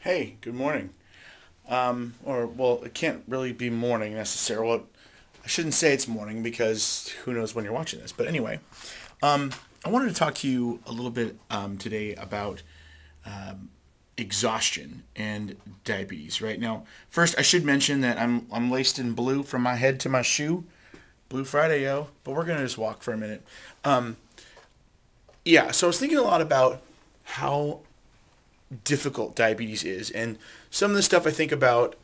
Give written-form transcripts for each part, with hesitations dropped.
Hey, good morning. Well, it can't really be morning necessarily. Well, I shouldn't say it's morning because who knows when you're watching this. But anyway, I wanted to talk to you a little bit today about exhaustion and diabetes. Right now, first I should mention that I'm laced in blue from my head to my shoe. Blue Friday, yo. But we're gonna just walk for a minute. Yeah. So I was thinking a lot about how difficult diabetes is. And some of the stuff I think about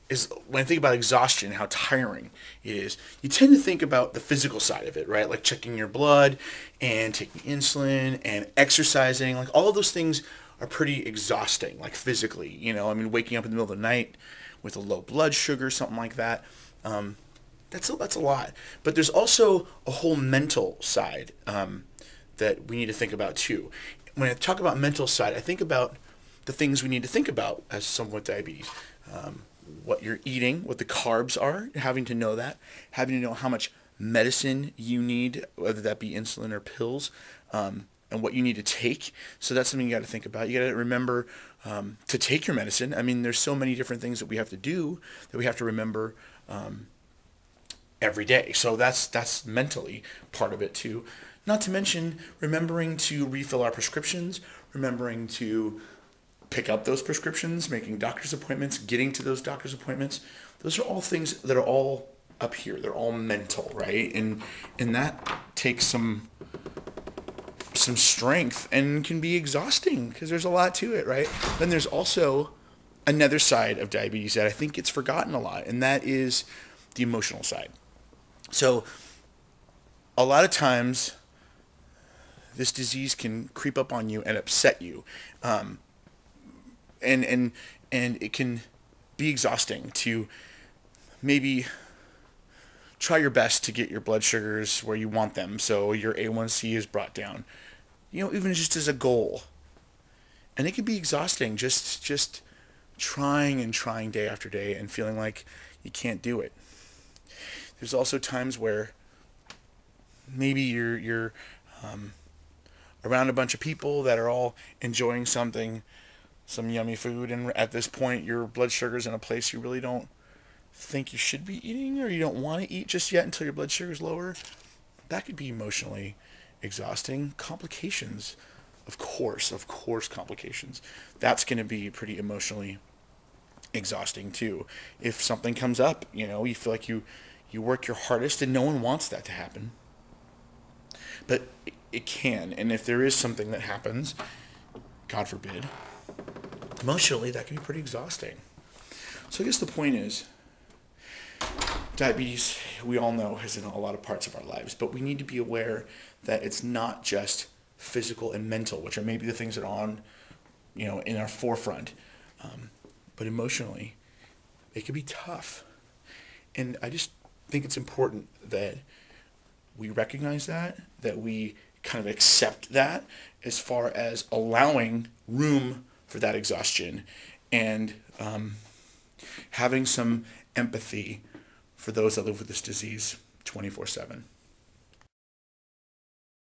is when I think about exhaustion, how tiring it is. You tend to think about the physical side of it, right? Like checking your blood and taking insulin and exercising. Like all of those things are pretty exhausting, like physically. I mean, waking up in the middle of the night with a low blood sugar, something like that. That's a lot. But there's also a whole mental side that we need to think about too. When I talk about mental side, I think about the things we need to think about as someone with diabetes. What you're eating, what the carbs are, having to know that, having to know how much medicine you need, whether that be insulin or pills, and what you need to take. So that's something you got to think about. You got to remember to take your medicine. I mean, there's so many different things that we have to do that we have to remember every day. So that's mentally part of it too. Not to mention remembering to refill our prescriptions, remembering to pick up those prescriptions, making doctor's appointments, getting to those doctor's appointments. Those are all things that are all up here. They're all mental, right? And that takes some strength and can be exhausting because there's a lot to it, right? Then there's also another side of diabetes that I think gets forgotten a lot, and that is the emotional side. So a lot of times this disease can creep up on you and upset you, and it can be exhausting to maybe try your best to get your blood sugars where you want them, so your A1C is brought down. Even just as a goal, and it can be exhausting just trying and trying day after day and feeling like you can't do it. There's also times where maybe you're around a bunch of people that are all enjoying some yummy food, and at this point your blood sugar's in a place you really don't think you should be eating, or you don't want to eat just yet until your blood sugar's lower. That could be emotionally exhausting. Complications, of course, complications. That's going to be pretty emotionally exhausting too. If something comes up, you feel like you work your hardest, and no one wants that to happen. But it can, and if there is something that happens, God forbid, emotionally that can be pretty exhausting. So I guess the point is, diabetes, we all know, is in a lot of parts of our lives, but we need to be aware that it's not just physical and mental, which are maybe the things that are on, in our forefront, but emotionally, it can be tough. And I just think it's important that we recognize that we kind of accept that, as far as allowing room for that exhaustion, and having some empathy for those that live with this disease 24/7.